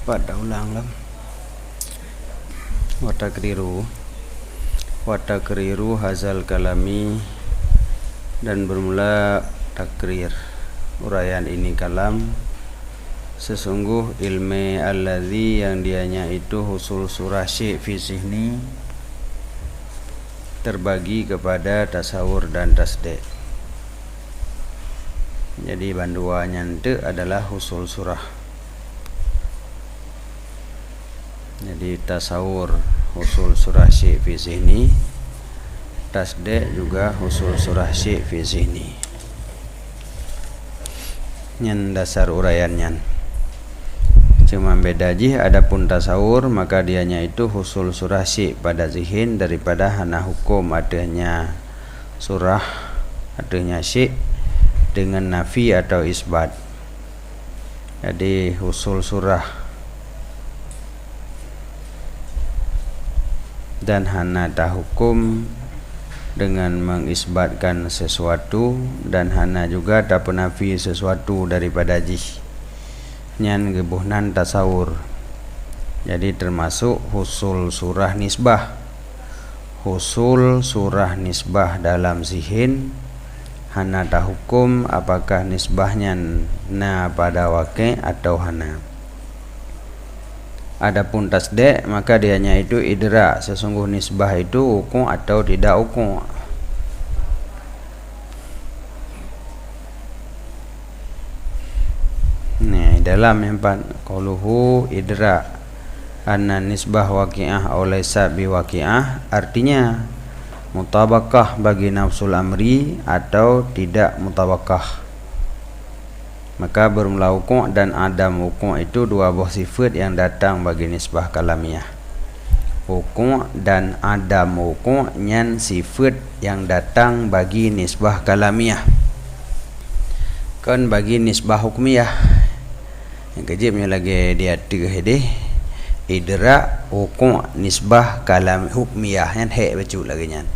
pada ulang lah. Watakriru hazal kalami, dan bermula takrir uraian ini kalam. Sesungguh ilmu alladzi yang dianya itu husul surah syai' fi zihni terbagi kepada tasawur dan tasdik. Jadi banduanya itu adalah husul surah. Jadi tasawur husul surah syai' fi zihni, tasdik juga husul surah syai' fi zihni. Nyan dasar uraiannya. Cuma beda ji, adapun tasawur maka dianya itu husul surah syai' pada zihin daripada hana hukum adanya surah adanya syai' dengan nafi atau isbat. Jadi husul surah dan hana tahukum dengan mengisbatkan sesuatu, dan hana juga tak penafi sesuatu daripada jih. Nyan gebuhnan tasawur. Jadi termasuk husul surah nisbah. Husul surah nisbah dalam zihin hana tahukum apakah nisbahnya na pada waqi' atau hana. Adapun tasdik maka dianya itu idra, sesungguh nisbah itu uku' atau tidak uku'. Nih dalam yang qauluhu idra anna nisbah waqi'ah aw laysa biwaqi'ah, artinya mutabakah bagi nafsul amri atau tidak mutabakah. Maka bermula uku' dan adam uku' itu dua buah sifat yang datang bagi nisbah kalamiah. Uku' dan adam uku' nyan sifat yang datang bagi nisbah kalamiah. Kan bagi nisbah hukmiyah yang kejipnya lagi dia tiga hede idra uku' nisbah kalam hukmiyah yang hek bacu lagi nyan.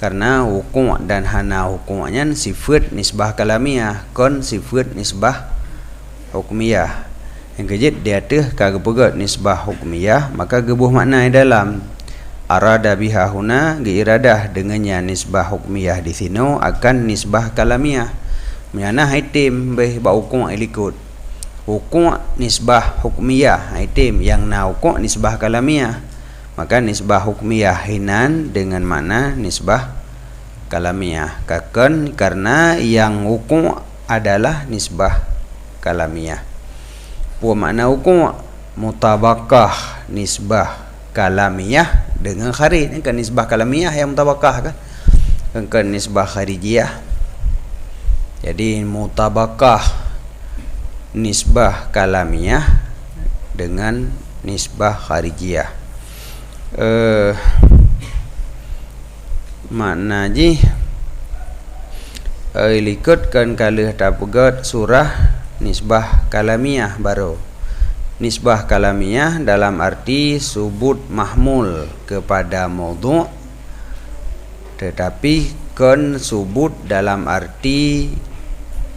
Karena hukum dan hana hukumnya sifat nisbah kalamiah, kon sifat nisbah hukmiyah. Yang kejit dia tuh kagak pegat nisbah hukmiyah, maka gebuh makna dalam arada biha huna geiradah dengannya nisbah hukmiyah di sini akan nisbah kalamiah. Mana itim beh ba hukum ilikut. Hukum nisbah hukmiyah itim yang na hukum nisbah kalamiah. Maka nisbah hukmiyah hinan dengan makna nisbah kalamiah. Kaken karena yang hukum adalah nisbah kalamiah. Puan makna hukum mutabakah nisbah kalamiah dengan kharij. Kan nisbah kalamiah yang mutabakah kan nisbah kharijiyah. Jadi mutabakah nisbah kalamiah dengan nisbah kharijiyah. Makna ji likutkan kalih tapegat surah nisbah kalamiah baru. Nisbah kalamiah dalam arti subut mahmul kepada maudhu', tetapi kan subut dalam arti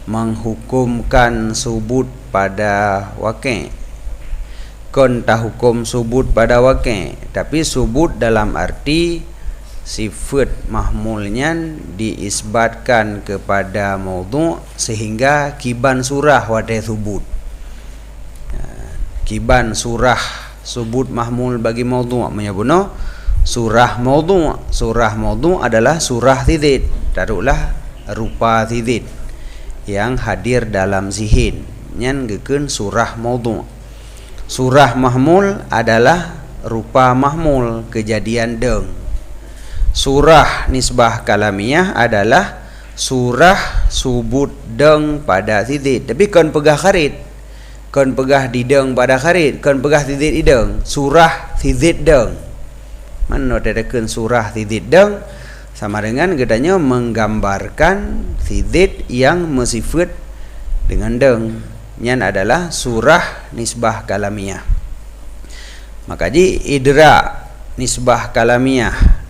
menghukumkan subut pada waqi'. Kon tak hukum subut pada waqi', tapi subut dalam arti sifat mahmulnya diisbatkan kepada maudhu' sehingga kiban surah wadai subut. Kiban surah subut mahmul bagi maudhu' menyebutno surah maudhu'. Surah maudhu' adalah surah tidid, taruhlah rupa tidid yang hadir dalam zihin, nyan gekeun surah maudhu'. Surah mahmul adalah rupa mahmul, kejadian deng. Surah nisbah kalamiah adalah surah subut deng pada tidid, tapi kon pegah kharid, kon pegah di deng pada kharid, kon pegah tidid ideng. Surah tidid deng, mana dedekeun surah tidid deng sama dengan gedanya menggambarkan tidid yang mesifat dengan deng. Nyan adalah surah nisbah kalamiah. Maka ji idra nisbah kalamiah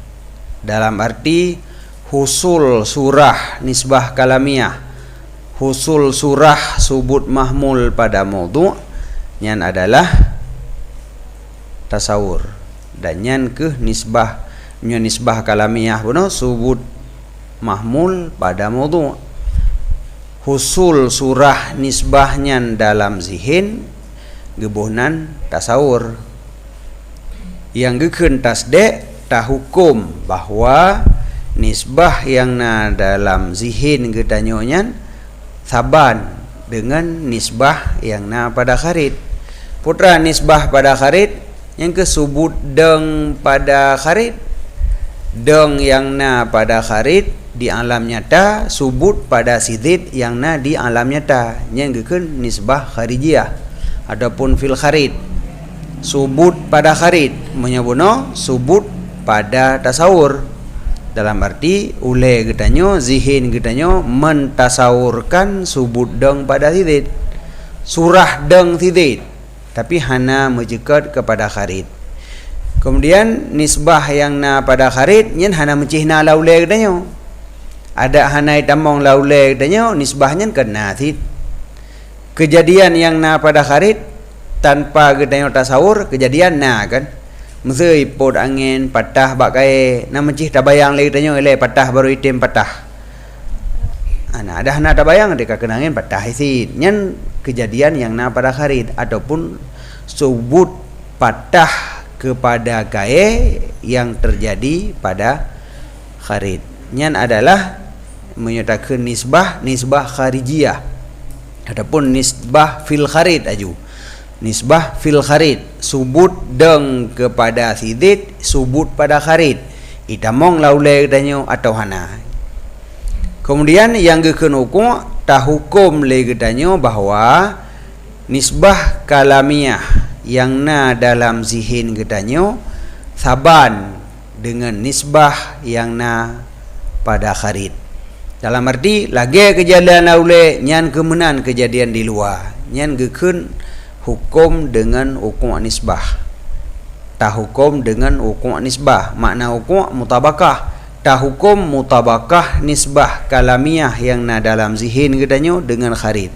dalam arti husul surah nisbah kalamiah, husul surah subut mahmul pada maudhu' nyan adalah tasawur, dan nyan ke nisbah, nyan nisbah kalamiyah puno subut mahmul pada maudhu'. Husul surah nisbahnya dalam zihin gebuhnan tasawur. Yang gekeun tasde' tah hukum bahwa nisbah yang na dalam zihin gedanyonya saban dengan nisbah yang na pada kharid. Putra nisbah pada kharid yang kesubut deng pada kharid, deng yang na pada kharid di alam nyata, subut pada sidid yang na di alam nyata, yang gekeun nisbah kharijiyah. Adapun fil kharid subut pada kharid menyabuno subut pada tasawur, dalam arti ule gedanyo zihin gedanyo mentasawurkan subut deng pada sidid, surah deng sidid, tapi hana mejekat kepada kharid. Kemudian nisbah yang na pada kharid nyen hana mencihna laule gedanyo, ada hanai tamong laule gedanyo nisbahnya kena sid. Kejadian yang na pada kharid tanpa gedanyo tasawur kejadian na kan, mesei pod angin patah bakai na mencih tabayang le gedanyo ele patah baru item patah. Ana ada hana tabayang deka kenangin patah sid, nyen kejadian yang na pada kharid ataupun subut patah kepada gae yang terjadi pada kharid. Nyan adalah menyatakan nisbah kharijiyah. Adapun nisbah fil kharid aju. Nisbah fil kharid subut deng kepada sidid, subut pada kharid. Itamong laule gedanyo atau hana. Kemudian yang gekeun hukum tahukum le gedanyo bahwa nisbah kalamiyah yang na dalam zihin gedanyo saban dengan nisbah yang na pada kharid. Dalam arti lagi kejadian laule nyan kemenan kejadian di luar, nyan gekeun hukum dengan hukum nisbah. Tah hukum dengan hukum nisbah, makna hukum mutabakah. Tah hukum mutabakah nisbah kalamiyah yang na dalam zihin gedanyo dengan kharid.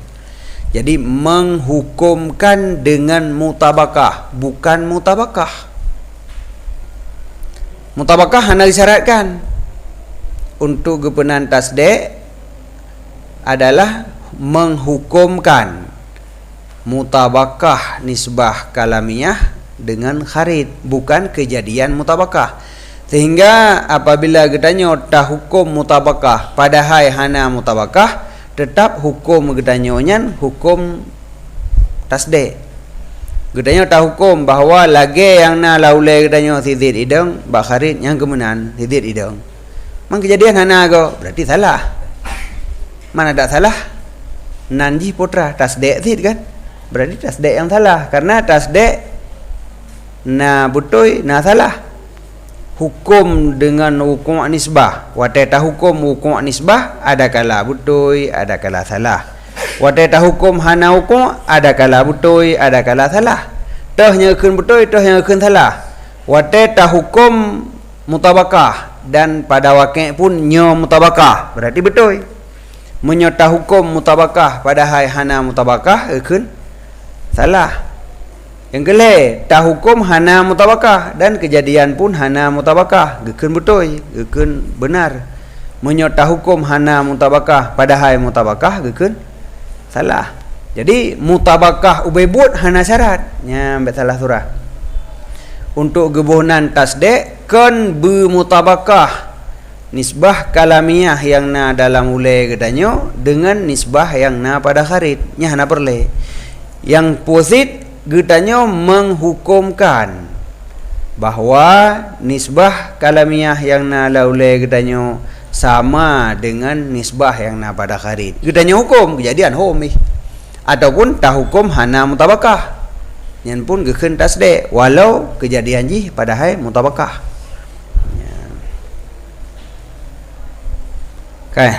Jadi menghukumkan dengan mutabakah, bukan mutabakah. Mutabakah hanya disyaratkan untuk gepenan tasde' adalah menghukumkan mutabakah nisbah kalamiyah dengan kharid, bukan kejadian mutabakah. Sehingga apabila gedanyo tah hukum mutabakah padahal hana mutabakah, tetap hukum gedanyonyan hukum tasde'. Gedanyo tah hukum bahwa lagi yang na laule gedanyo sidid ideng ba kharid yang kemenan sidid ideng. Mang kejadian hana go berarti salah. Mana ada salah? Nanji putra tasde' sid kan? Berarti tasde' yang salah, karena tasde' na butoi na salah. Hukum dengan hukum nisbah, wateta hukum nisbah ada kala butoi, ada kala salah. Wateta hukum hana hukum ada kala butoi, ada kala salah. Tah nyekeun butoi, tah nyekeun salah. Wateta hukum mutabakah dan pada wakil pun nyo mutabakah berarti betul. Menyota hukum mutabakah pada hana mutabakah ekeun salah. Yang gele tah hukum hana mutabakah dan kejadian pun hana mutabakah gekeun betul, gekeun benar. Menyota hukum hana mutabakah pada mutabakah gekeun salah. Jadi mutabakah ubaybut hana syarat nya salah surah. Untuk gebuhnan tasde' kan bermutabakah nisbah kalamiyah yang na dalam ule gedanyo dengan nisbah yang na pada kharid nya hana perle. Yang posit gedanyo menghukumkan bahwa nisbah kalamiyah yang na laule gedanyo sama dengan nisbah yang na pada kharid. Gedanyo hukum kejadian homi ataupun tah hukum hana mutabakah. Nyan pun gekeun tasde' walau kejadian ji padahal mutabakah. Okay.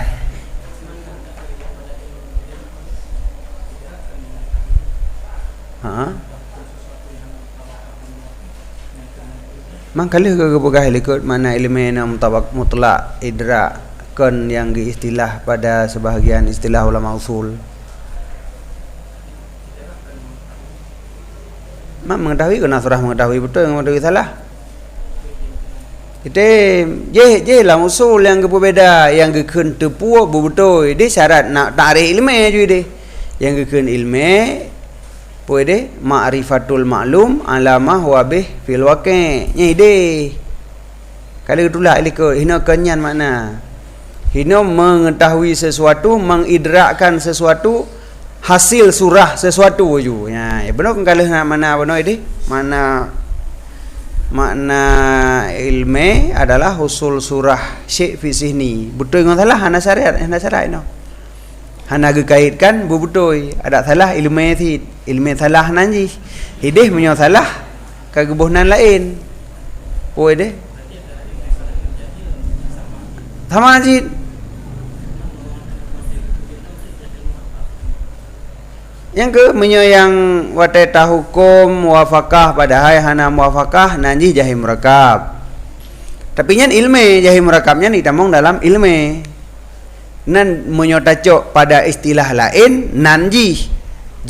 Mangkali ke pegah ikut mana elemen mutabak mutlak idrak kan yang istilah pada sebahagian istilah ulama usul. mak mengetahui kena surah mengetahui betul mengetahui salah. Kita je lah usul yang berbeza yang gekun tepu betul dia syarat nak tarik ilmu je dia. Yang gekun ilmu puede ma'rifatul ma'lum alamah wa bih fil waqi'. Nya ide. Kalau itulah ilmu hina kenyan makna. Hina mengetahui sesuatu, mengidrakkan sesuatu, hasil surah sesuatu ju. Ya, benar kan kalau mana benar ini? Makna ilmu adalah husul surah syekh fi sihni. Betul dengan salah hana syariat, hana syariat no. Hana gekaitkan betul. Ada salah ilmu salah nanji. Hidih menyo salah kagebuhnan lain. Oh ide. Sama aja. Yang ke menyayang wateta hukum muwafaqah padahal hana muwafaqah nanji jahi murakab. Tapi nyan ilmu jahi murakabnya ditamong dalam ilmu. Nan menyotacok pada istilah lain nanji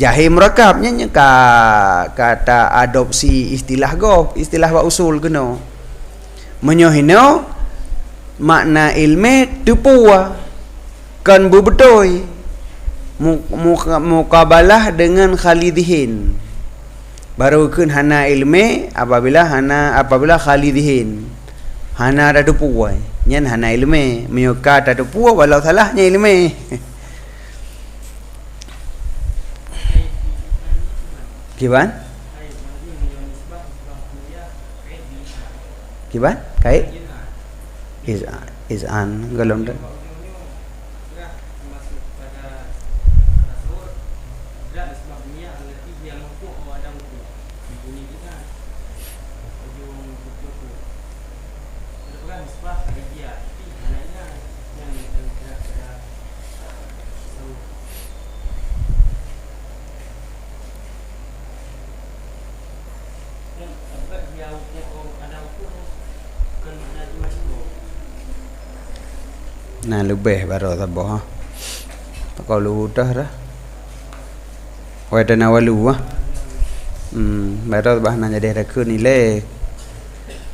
jahi murakabnya kata adopsi istilah istilah wa usul kena. Menyohino makna ilmu tupua kan bebetul. Mukabalah dengan khalidihin baru kun hana ilmu apabila khalidihin hana ada tupu nyan hana ilmu meyuka ada tupu walau salahnya ilmu kiban kait is an galon nah lebih baru tabah kalau udah dah wadana walu baru bah nanya dia kun nilai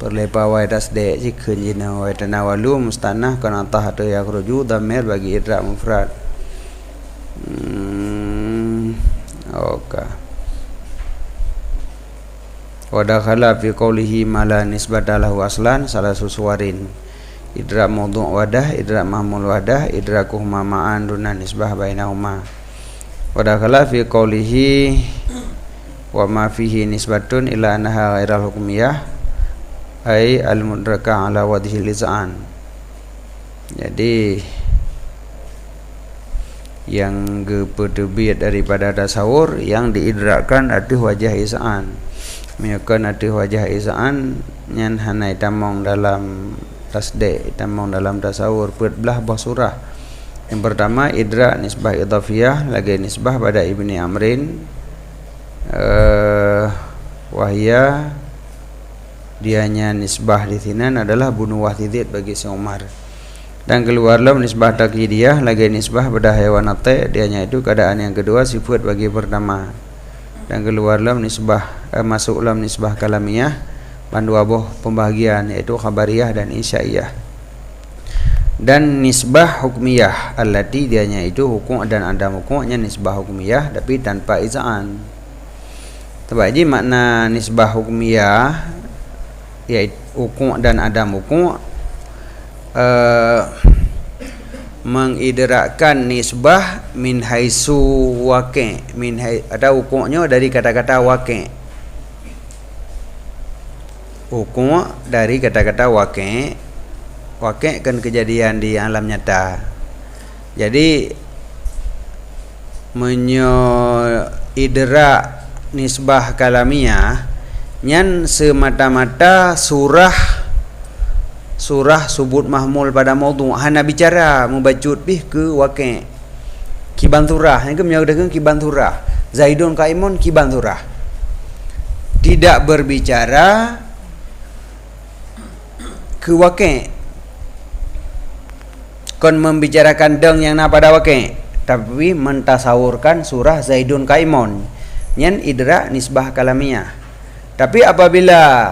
perlepa wadas de jikun jina wadana walu mustanah kana tah tu ya ruju damir bagi idrak mufrad okay. Wadakhala fi qawlihi mala nisbatalahu aslan salah susuwarin idrak mawdu' wadah, idrak mahmul wadah, idrakuhuma ma'an duna nisbah bainahuma. Wadakhala fi qawlihi wa ma fihi nisbatun ila annaha ghairal hukmiyah ay al-mudraka ala wadhi liz'an. Jadi yang kepeterbit daripada tasawur yang diidrakkan atuh wajah iz'an. Meyakun atuh wajah iz'an nyan hanai tamong dalam tasdek tamong dalam tasawur belah bah surah. Yang pertama idrak nisbah idhafiyah lagi nisbah pada Ibni Amrin wahya dianya nisbah di sini adalah bunuh wahdidid bagi si Umar. Dan keluarlah nisbah takyidiyah lagi nisbah pada haywanate dianya itu keadaan yang kedua sifat bagi pertama. Dan keluarlah nisbah masuklah nisbah kalamiyah panduaboh pembahagian yaitu khabariyah dan insya'iyah. Dan nisbah hukmiyah allati dianya itu hukum dan adam hukumnya nisbah hukmiyah tapi tanpa iz'an. Terbagi makna nisbah hukmiyah yaitu hukum dan adam hukum mengidrakkan nisbah min haisu waqi' ada hukumnya dari kata-kata waqi'. Hukum dari kata-kata waqi' kan kejadian di alam nyata. Jadi idrak nisbah kalamiyah nyan semata-mata surah subut mahmul pada maudhu' hana bicara mubacut bih ke waqi' kiban surah yang menyatakan kiban surah Zaidun qaimun kiban surah tidak berbicara ke waqi' kon membicarakan deng yang na pada waqi' tapi mentasawurkan surah Zaidun qaimun nyan idrak nisbah kalamiyah Tapi apabila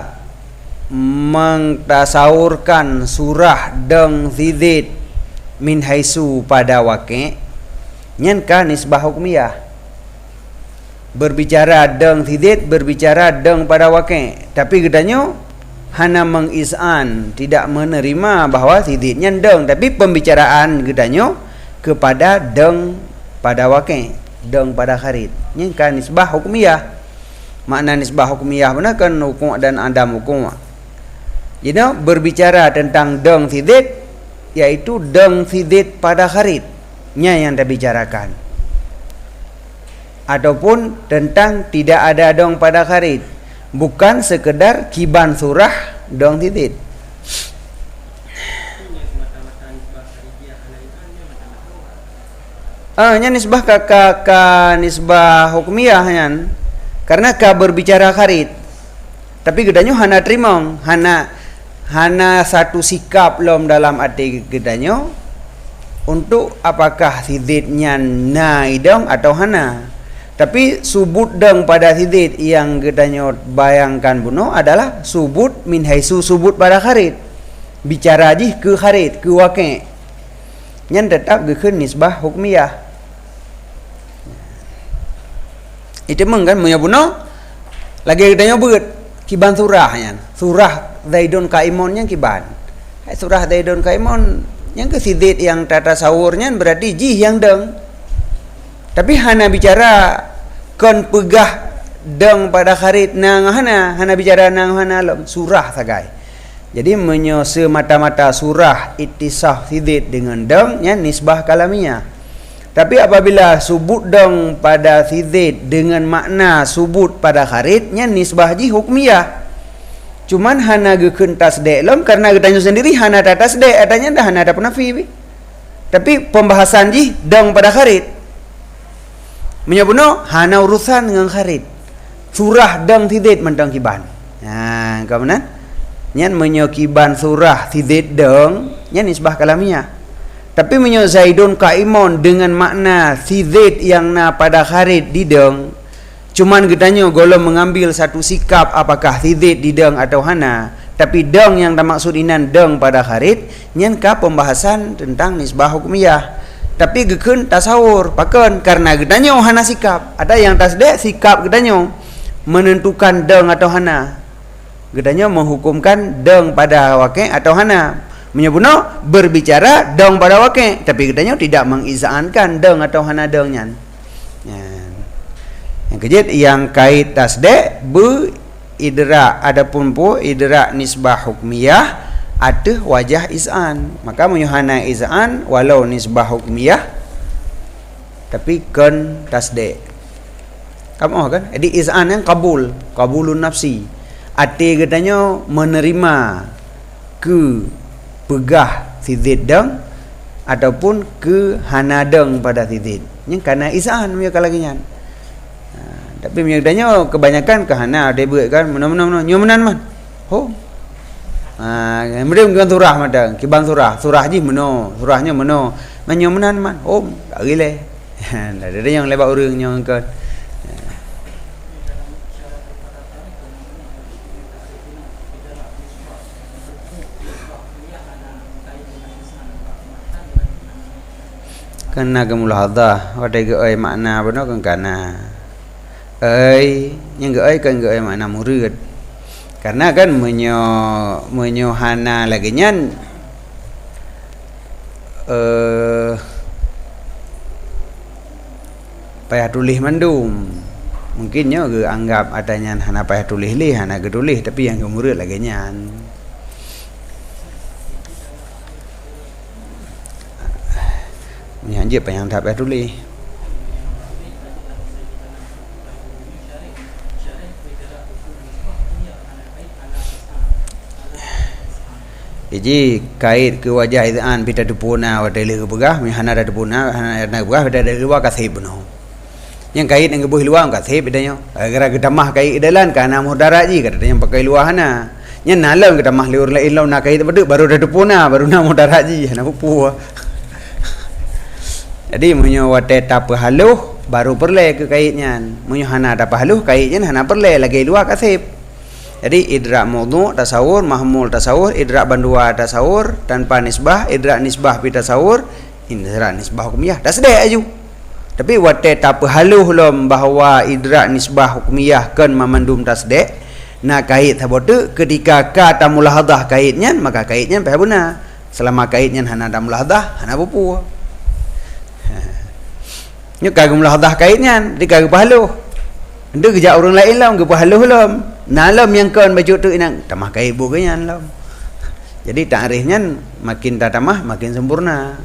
mengtasawurkan surah deng zidid min haisu pada waqi' nyen ka nisbah hukmiyah. Berbicara deng zidid, berbicara deng pada waqi'. Tapi gedanya hana mengizan, tidak menerima bahawa zididnya deng, tapi pembicaraan gedanya kepada deng pada waqi', deng pada kharid. Nyen ka nisbah hukmiyah. Makna nisbah hukmiyah mana kan hukum dan adam hukum. Jadi berbicara tentang deng zidid, yaitu deng zidid pada kharidnya yang dibicarakan. Ataupun tentang tidak ada deng pada kharid, bukan sekedar kiban surah deng zidid. Nya nisbah ka nisbah hukmiyah nyan. Karena ka berbicara kharid. Tapi gedanya hana terima, hana satu sikap lom dalam hati gedanya untuk apakah zididnya naidong atau hana. Tapi subut deng pada zidid yang gedanya bayangkan bunuh adalah subut min haisu subut pada kharid. Bicara aja ke kharid, ke waqi'. Nyan tetap gekeun nisbah hukmiyah. Itu mengkan punya bunuh lagi gedanya beut kiban surah nyan. Surah Zaidun Kaimun yang kiban. Surah Zaidun Kaimun yang ke zidid yang tata sawurnya berarti jih yang deng. Tapi hana bicara kon pegah deng pada kharid nang hana bicara nang hana lom surah sagai. Jadi menyose mata-mata surah ittisah zidid dengan deng nya nisbah kalamiyah. Tapi apabila subut deng pada zidid dengan makna subut pada kharid nya nisbah ji hukmiyah. Cuman hana gekeun tasdek lom karena getanya sendiri hana ta tasdek adanya dah hana ada penafi. Tapi pembahasan ji deng pada kharid. Menyebutno hana urusan dengan kharid. Surah deng zidid mentang kiban. Nah, kemudian nyan menyokiban surah zidid deng nya nisbah kalamiyah. Tapi menyo Zaidun Kaimun dengan makna zidid yang na pada kharid dideng. Cuman gedanya golong mengambil satu sikap apakah zidid dideng atau hana. Tapi deng yang termaksud inan deng pada kharid nyan ka pembahasan tentang nisbah hukmiyah. Tapi gekeun tasawur pakeun karena gedanya hana sikap. Ada yang tasdek sikap gedanya menentukan deng atau hana. Gedanya menghukumkan deng pada waqi' atau hana. Menyebutnya berbicara deng pada waqi', tapi katanya tidak mengizankan deng atau hana deng nyan. Yang kejit yang kait tasdek be idra adapun pu idra nisbah hukmiyah ada wajah izan. Maka menyuhana izan walau nisbah hukmiyah tapi kan tasdek. Kamu kan? Jadi izan yang kabulun nafsi. Ati katanya menerima ke pegah zidid deng ataupun ke hana deng pada zidid. Yang karena izan punya kalagian. Tapi menyedanya kebanyakan ke hana ada buat kan mana nyomenan man. Ho. Kemudian dengan surah madang, kiban surah ji meno, surahnya meno. Menyomenan man. Oh, tak gile. Ada yang lebat urang yang kan. Kena kemulahadah ada ge makna benar kan kana yang ge kan ge makna murid karena kan menyohana lagi nyan payah tulis mandum mungkinnya ge anggap adanya hana payah tulis hana ge tulis tapi yang ge murid lagi nyan. Menyanjir yang tak payah tulis. Jadi kait ke wajah izan pita dupuna wadai ke begah hana ada dupuna hana ada begah pada dari luar kasih beno. Yang kait yang gebuh luar kasih bedanya. Gara gedamah kait idalan kana mudarat ji kata yang pakai luar hana. Nya nalam gedamah liur lain law nak kait baru ada dupuna baru na mudarat ji hana pupu. Jadi munyo wate tapa haluh baru perle ke kaitnya. Munyo hana tapa haluh kaitnya hana perle lagi luar kasih. Jadi idrak maudhu' tasawur, mahmul tasawur, idrak bandua tasawur tanpa nisbah, idrak nisbah pi tasawur, idrak nisbah hukmiyah. Dah sedek aju. Tapi wate tak haluh lom bahawa idrak nisbah hukmiyah kan memandum tasdek. Nak kait habotu ketika ka tamulahadah kaitnya, maka kaitnya payah benar. Selama kaitnya hana tamulahadah, hana bupu. Nya kagum mulahadah kaitnya, di kagum haluh. Ndu kerja orang lain lah, ke haluh lom. Nalam yang kawan baju tu inang tamah kait bukanya lom. Jadi takrifnya makin tak tamah makin sempurna.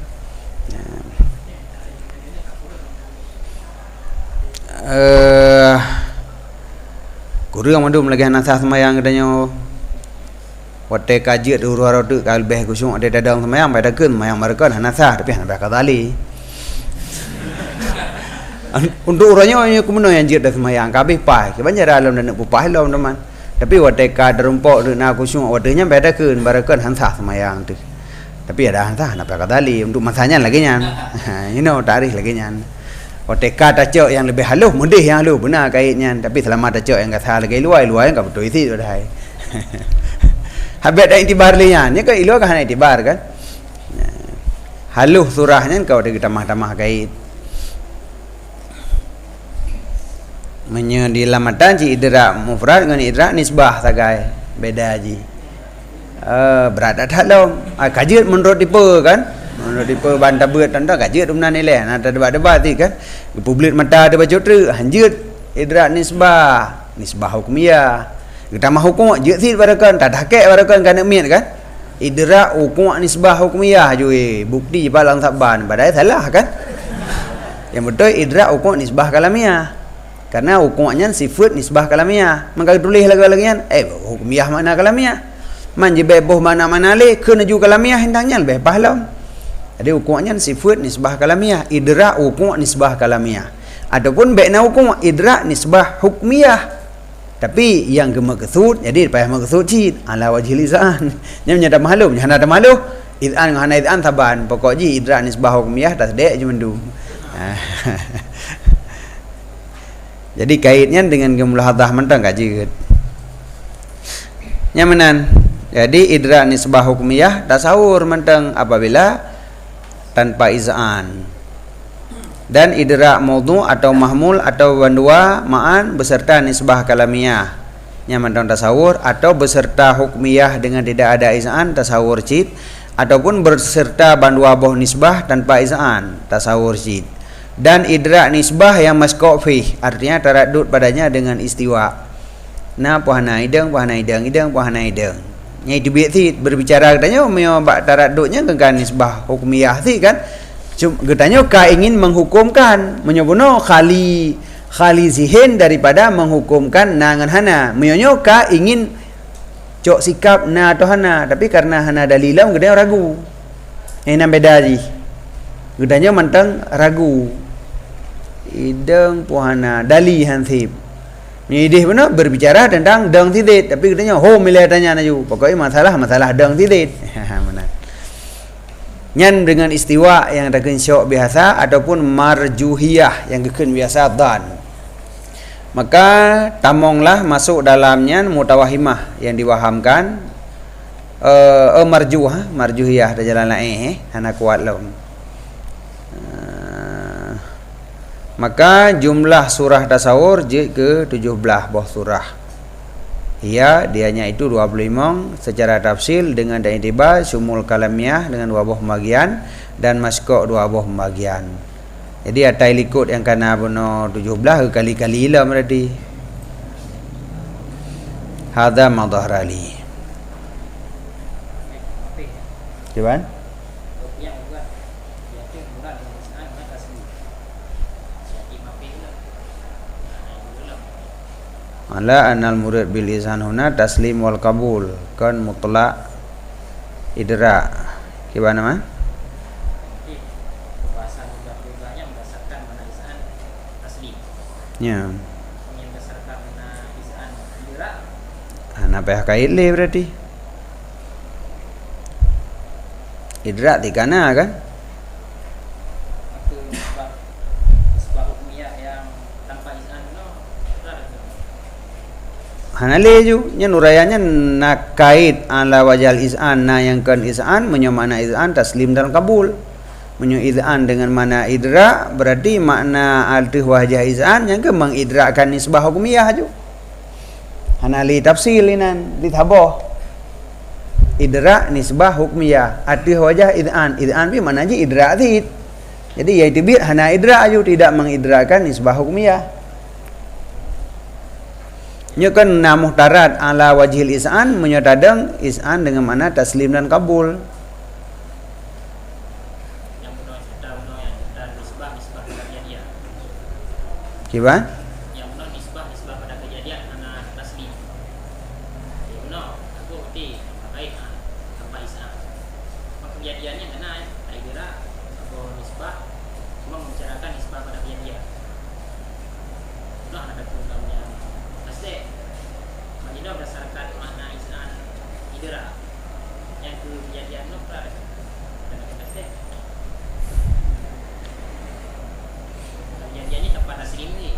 Guru yang mandum lagi anak semayang katanya wate kaji tu huru-huru tu kalau beh kusung ada dadang semayang pada kun semayang mereka anak sah tapi anak berkat tali. Untuk orangnya yang kemudian yang jid dah semayang kabeh pai kebanyakan dalam dan nak pupai dalam teman. Tapi wate ka derumpok tu nak kusung watenya pada kun mereka hansa semayang tu. Tapi ada hansa anak berkat tali untuk masanya lagi nyan. You know tarikh lagi nyan. Wateka tacok yang lebih halus, mudih yang halus benar kaitnya. Tapi selama tacok yang kata lagi luar yang kau betul isi sudah hai. Habis dah itibar lian, ni kan iluar kan itibar kan. Halus surahnya kau ada tamah-tamah kait. Di lamatan ci idrak mufrad dengan idrak nisbah sagai beda ji. Berat dah dalam. Kajian menurut tipe kan. Menurut tipe bantah berat tanda kajian dumna nilai. Nah debat-debat ti kan. Publik mata ada baca tu hanjut idrak nisbah hukmiyah. Kita mah hukum je si barakan tak hakik barakan kan miat kan. Idrak hukum nisbah hukmiyah je bukti balang saban padahal salah kan. Yang betul idrak hukum nisbah kalamiah. Karena hukumnya sifat nisbah kalamiah. Maka tulis lagi kan hukmiyah mana kalamiah. Man je beboh mana-mana le kena ju kalamiah hendaknya lebih pahalam. Jadi hukumnya sifat nisbah kalamiah, idrak hukum nisbah kalamiah. Ataupun baikna hukum idrak nisbah hukmiyah. Tapi yang ke maksud, jadi payah maksud cid ala wajhi lisan. Nya nyata maklum, nya ada maklum. Idzan ngana idzan taban, pokok ji idrak nisbah hukmiyah tasdek je mendu. Jadi kaitnya dengan gemulahadah mentang kaji. Nyamanan. Jadi idrak nisbah hukmiyah tasawur mentang apabila tanpa izan. Dan idrak maudhu' atau mahmul atau bandua ma'an beserta nisbah kalamiah nyaman tasawur atau beserta hukmiyah dengan tidak ada izan tasawur cid ataupun beserta bandua boh nisbah tanpa izan tasawur cid. Dan idrak nisbah yang masqa' fih artinya taraddud padanya dengan istiwa. Nah puhana idang nya itu biati berbicara katanya memang bak taraddudnya kan nisbah hukmiyah ti kan. Katanya ka ingin menghukumkan menyobono khali zihin daripada menghukumkan nangan hana. Menyo ka ingin cok sikap na atau hana tapi karena hana dalilam katanya ragu. Enam beda ji. Katanya mantang ragu. Idang puhana dali hansib. Ini benar berbicara tentang dang tidit tapi katanya milih tanya naju pokoknya masalah dang tidit. Benar. Nyan dengan istiwa yang ada syok biasa ataupun marjuhiyah yang keun biasa dan. Maka tamonglah masuk dalamnya mutawahimah yang diwahamkan marjuhiyah dah jalan lain hana kuat lom. Maka jumlah surah tasawur jid ke 17 buah surah. Ya, dianya itu 25 secara tafsil dengan dan itibar sumul kalamiah dengan 2 buah pembagian dan masqa' 2 buah pembagian. Jadi atai likut yang kana benar 17 kali-kali lah berarti. Hadza madharali. Cuban? Ala anal murid bil izhan huna taslim wal qabul kan mutlaq idra. Gimana mah? Pembahasan juga-juganya berdasarkan mana izhan taslim. Ya. Yang berdasarkan mana izhan idra. Ana payah kait le berarti. Idra di kana kan? hanale ju nya nurayanya nak kait ala wajal iz'an na yang kan iz'an menyo makna iz'an taslim dan kabul. Menyo iz'an dengan makna idra berarti makna alih wajah iz'an yang ke mengidrakkan nisbah hukumiyah ju. Hanali tafsilinan dithaboh. Idra nisbah hukumiyah alih wajah iz'an. Iz'an bi makna je idra zid. Jadi yaitu bir hana idra ju tidak mengidrakkan nisbah hukumiyah. Nya kan muhtarat ala wajhil is'an menyodadang is'an dengan mana taslim dan kabul. Yang benar nisbah pada kejadian. Gimana? Yang benar nisbah pada kejadian ana taslim. Yang benar aku berarti baik tanpa is'an. Maka kejadiannya kena tak kira atau nisbah cuma membicarakan nisbah pada kejadian. Nah ada programnya. Majina berdasarkan makna is'an idra yang kejadian nukar dan kita kejadiannya tempat taslim ni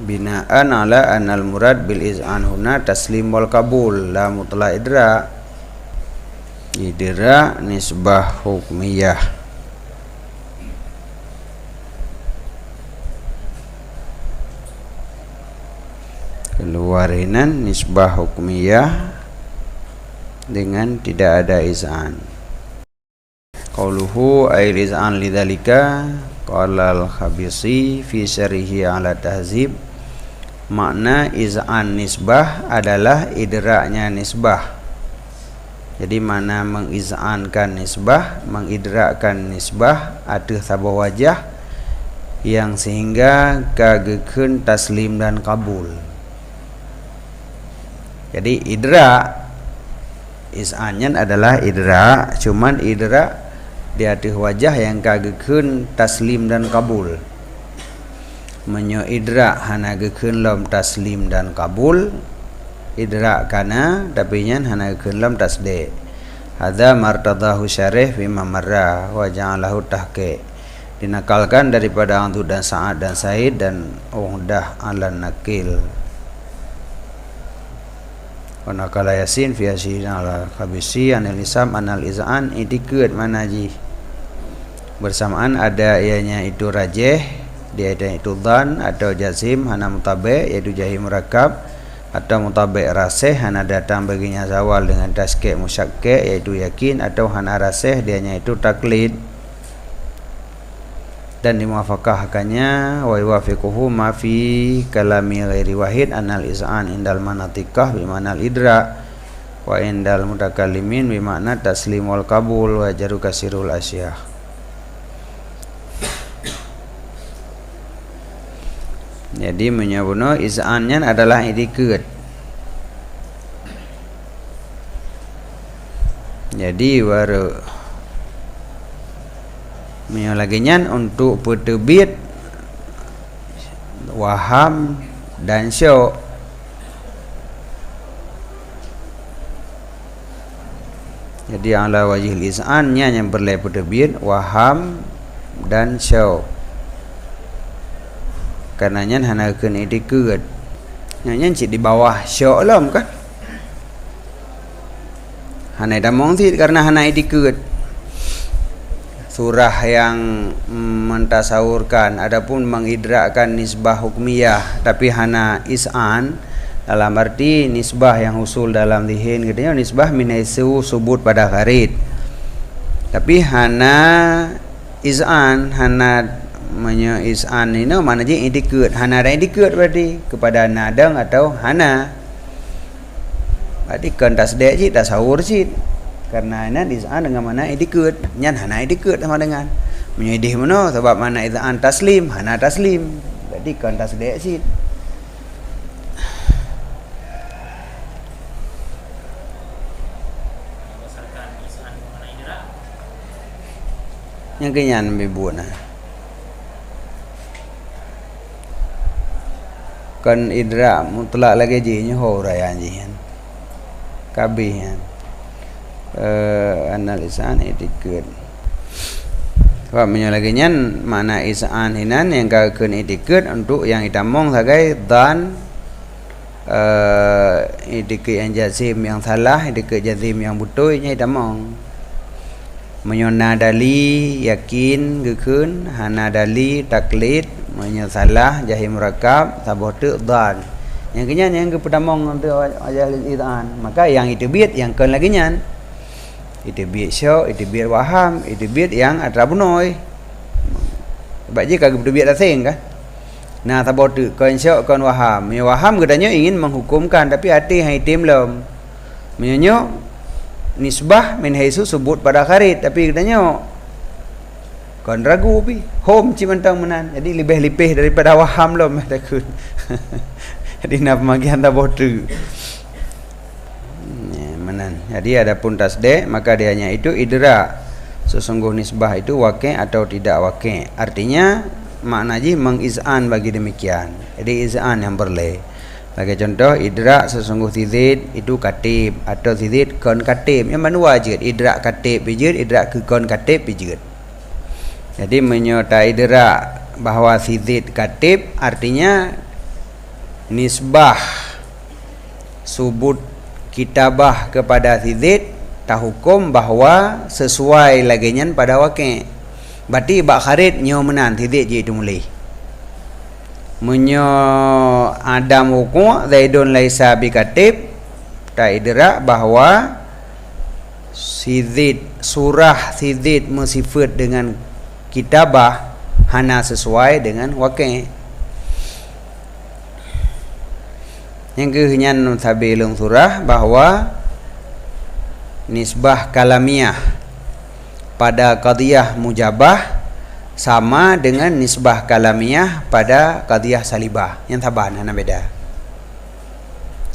binaan ala anal murad bil iz'an huna taslim wal kabul la mutlaq idra nisbah hukmiyah. Keluarinan nisbah hukmiyah dengan tidak ada iz'an. Qauluhu ay iz'an lidzalika qala al-Khabisi fi syarhihi ala tahzib. Makna iz'an nisbah adalah idraknya nisbah. Jadi mana mengiz'ankan nisbah, mengidrakkan nisbah ada sabah wajah yang sehingga kagekeun taslim dan kabul. Jadi idrak iz'annya adalah idrak, cuman idrak di atas wajah yang kagekeun taslim dan kabul. Menyo idrak hana gekeun lam taslim dan kabul. Idrak kana tapi nyan hana kelam tasdi. Hadza martadahu syarih bima marra wa ja'alahu tahqiq. Dinakalkan daripada Antu dan Sa'ad dan Said dan Uhdah alan nakil. Wa nakala Yasin fi Yasin al-Khabisi anil Isam anal iz'an itikad manaji. Bersamaan ada ianya itu rajih, dia itu dhan atau jazim hana mutabi yaitu jahim murakab atau mutabik rasih hana datang baginya zawal dengan taskik musyakkik yaitu yakin atau hana rasih dianya itu taklid dan dimuafakahkannya wa yuwafiquhu ma fi kalami ghairi wahid anal iz'an indal manatikah bi manal idra wa indal mutakallimin bi makna taslim wal qabul wa jaru kasirul asyah. Jadi menyebutnya iz'annya adalah itikad. Jadi baru menyalaginya untuk peterbit waham dan syok. Jadi ala wajhil iz'annya yang berlai peterbit waham dan syok. Karenanya hana kena itikad. Nyanyi cik di bawah syok lam kan. Hana damong sit karena hana itikad. Surah yang mentasawurkan adapun mengidrakkan nisbah hukmiyah tapi hana is'an dalam arti nisbah yang usul dalam dihin katanya nisbah min haisu subut pada gharid. Tapi hana iz'an hana menyo is'an ini mana je itikad hana ada itikad berarti kepada nadang atau hana berarti kan tasdek je tasawur je karena ini is'an dengan mana itikad nyan hana itikad sama dengan menyedih mana sebab mana is'an taslim hana taslim berarti kan tasdek je berdasarkan is'an mengenai idra yang kenyan mibuna kan idra mutlak lagi jinya ho rayan jian kabih analisan itikad Sebab lagi nyan makna iz'an hinan yang kakeun itikad untuk yang itamong sebagai dan itikad yang jazim yang salah, itikad jazim yang betul nya itamong. Menyona dali yakin gekeun, hana dali taklid, menyesalah jahim murakab, sabah tu dan. Yang kenyan yang ke pertamong untuk ajal iz'an. Maka yang itu biat yang keun lagi nyan. Itu biat syok, itu biat waham, itu biat yang atrabunoi. Sebab je kagak biat asing kan. Nah, tabau tu kain syok kain waham. Yang waham katanya ingin menghukumkan tapi hati hai tim lem. Menyo nisbah min haisu sebut pada kharit tapi katanya kain ragu pi. Hom cimantang menan. Jadi lebih lipih daripada waham lem takut. Jadi nak pemagian tabau tu. Jadi adapun tasdek maka dia hanya itu idra sesungguh nisbah itu waqi' atau tidak waqi'. Artinya makna ji mengiz'an bagi demikian. Jadi iz'an yang berleh. Bagi contoh idra sesungguh tizid itu katib atau tizid kon katib. Yang mana wajib idra katib bijud, idra ke kon katib bijud. Jadi menyertai idra bahawa tizid katib artinya nisbah subut kitabah kepada tizid tak hukum bahawa sesuai laginya pada waqi'. Berarti bak kharit nyo menan tizid je itu mulai. Menyo Adam hukum Zaidun laisa bikatib tak idra bahawa tizid surah tizid mensifat dengan kitabah hana sesuai dengan waqi'. Yang kehenyan sabi ilung surah bahawa nisbah kalamiah pada qadiyah mujabah sama dengan nisbah kalamiah pada qadiyah salibah. Yang taban ana beda.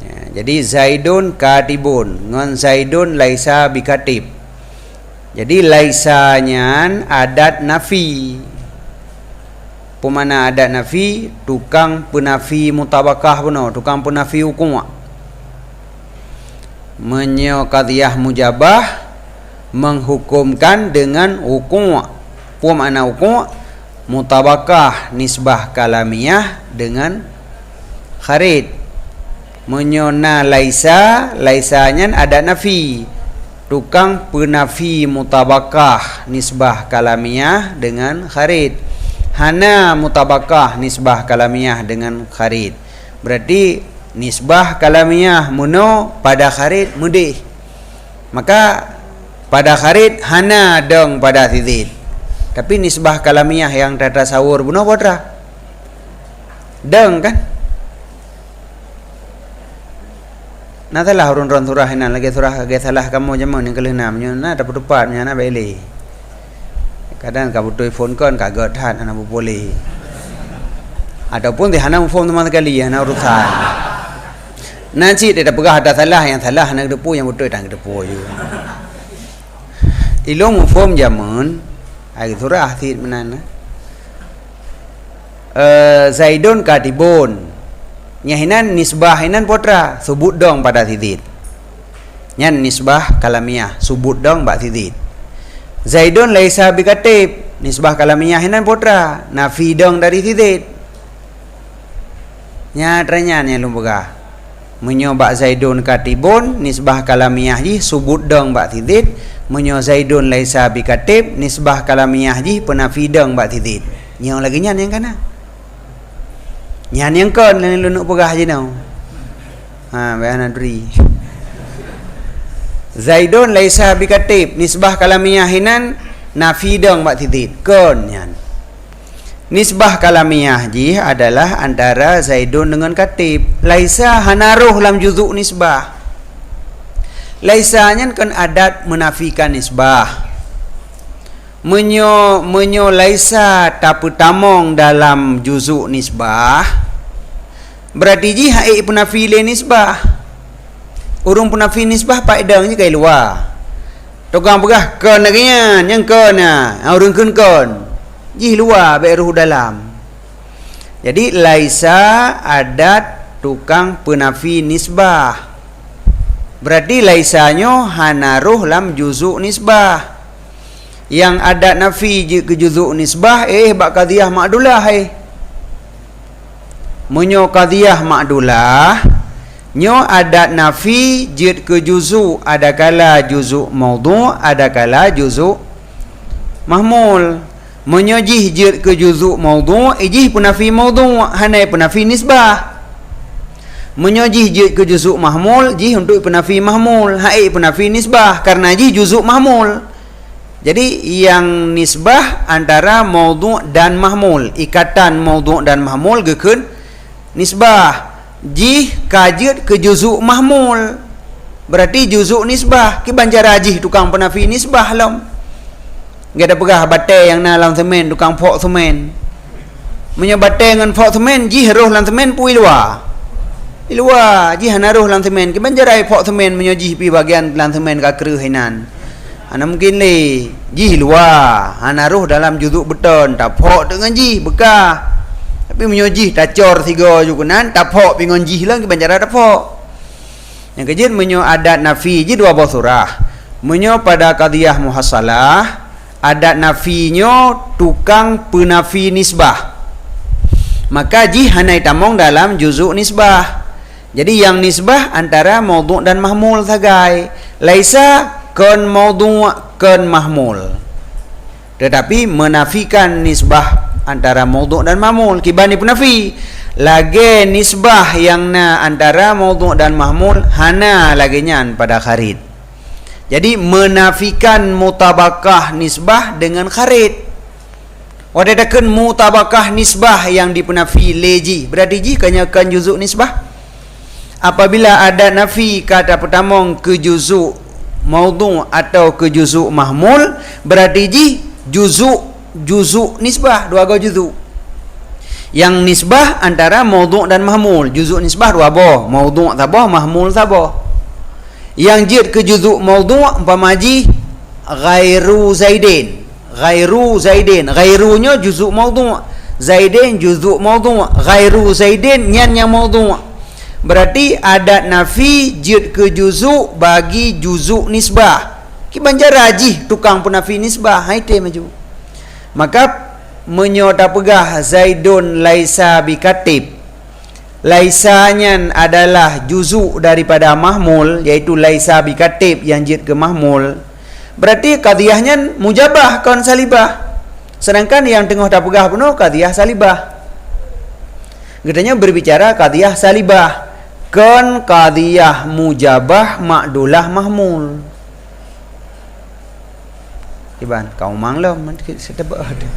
Ya, jadi Zaidun katibun ngon Zaidun laisa bikatib. Jadi laisanya adat nafi. Pemana adat nafi tukang penafi mutabakah benar, tukang penafi hukum. Menyo qadiyah mujabah menghukumkan dengan hukum. Pemana hukum mutabakah nisbah kalamiah dengan kharid. Menyo na laisanya adat nafi tukang penafi mutabakah nisbah kalamiah dengan kharid. Hana mutabakah nisbah kalamiah dengan kharid. Berarti nisbah kalamiah muno pada kharid mudih. Maka pada kharid hana dong pada tizid. Tapi nisbah kalamiah yang tata sawur buno podra. Deng kan? Nah telah urun-urun surah ini lagi surah lagi salah kamu jaman yang kelihatan na dapat dupatnya na beli. Kadang kamu tuh phone kan kagak tahan anak boleh. Ataupun di hana phone teman sekali hana urusan. Nanti dia pegah ada salah yang salah anak depu yang betul tak depu je. Ilmu phone zaman ai surah ahid menan. Zaidun katibun. Nyahinan nisbah hinan potra subut dong pada tizid. Nyan nisbah kalamiah subut dong bak tizid. Zaidun laisa bikatib nisbah kalamiah hinan potra nafi dong dari tizid. Nyatanya nya lumbaga menyo bak Zaidun katibun nisbah kalamiah ji subut dong bak tizid. Menyo Zaidun laisa bikatib nisbah kalamiah ji penafi dong bak tizid. Nyo lagi nyan yang kana nyan yang kon lain lunuk pegah je nau. Bayan adri Zaidun laisa bikatib nisbah kalamiah hinan nafi dong bak tizid kon nyan. Nisbah kalamiah ji adalah antara Zaidun dengan katib. Laisa hanaruh lam juzuk nisbah. Laisa nyan kan adat menafikan nisbah. Menyo laisa tapi tamong dalam juzuk nisbah. Berarti ji hai penafi le nisbah. Urung penafi nisbah paedang je kai luar. Tukang pegah kon laginya yang kon urung kon. Ji luar baik ruh dalam. Jadi laisa adat tukang penafi nisbah. Berarti laisanyo hanaruh lam juzuk nisbah. Yang adat nafi je ke juzuk nisbah bak qadiyah ma'dulah Munyo qadiyah ma'dulah nyo adat nafi je ke juzuk, ada kala juzuk maudhu', ada kala juzuk mahmul. Munyo jih je ke juzuk maudhu' jih penafi maudhu', hanai penafi nisbah. Munyo jih je ke juzuk mahmul, jih untuk penafi mahmul, hai penafi nisbah karena jih juzuk mahmul. Jadi yang nisbah antara maudhu' dan mahmul, ikatan maudhu' dan mahmul gekeun nisbah. Jih kajut ke juzuk mahmul, berarti juzuk nisbah. Ki banjara jih tukang penafi nisbah lom. Gak ada pegah batai yang na lang semen tukang pok semen. Munyo batai ngan pok semen jih roh lang semen pui luar. Luar jih hana roh lang semen. Ki banjara pok semen munyo jih pi bagian lang semen ka kreuh hinan. Ana mungkin le jih luar ana roh dalam juzuk beton tapok dengan jih bekah. Tapi munyo jih tacor tiga jukunan tapok pingon jih lang banjara tapok. Yang kejit munyo adat nafi ji dua buah surah. Munyo pada qadiyah muhassalah adat nafinyo tukang penafi nisbah. Maka jih hanai tamong dalam juzuk nisbah. Jadi yang nisbah antara maudhu' dan mahmul sagai. Laisa kan maudhu' kan mahmul, tetapi menafikan nisbah antara maudhu' dan mahmul. Kibani penafi lagi nisbah yang na antara maudhu' dan mahmul hana lagi nyan pada kharid. Jadi menafikan mutabakah nisbah dengan kharid. Wadadakan mutabakah nisbah yang dipenafi leji, berarti ji kanyakan juzuk nisbah. Apabila ada nafi kata pertama ke juzuk maudhu' atau ke juzuk mahmul, berarti ji juzuk nisbah, dua go juzuk. Yang nisbah antara maudhu' dan mahmul, juzuk nisbah dua boh, maudhu' saboh, mahmul saboh. Yang jid ke juzuk maudhu' umpama ji ghairu zaidin, ghairunya juzuk maudhu', zaidin juzuk maudhu', ghairu zaidin nyan yang maudhu'. Berarti adat nafi jid ke juzuk bagi juzuk nisbah. Ki banjara jih tukang penafi nisbah haite maju. Maka menyota pegah zaidun laisa bikatib. Laisanya adalah juzuk daripada mahmul, yaitu laisa bikatib yang jid ke mahmul. Berarti qadiyahnya mujabah kon salibah. Sedangkan yang tengah tak pegah penuh qadiyah salibah. Gedanya berbicara qadiyah salibah. Kan qadiyah mujabah makdulah mahmul. Iban kau manglah sedebak ada.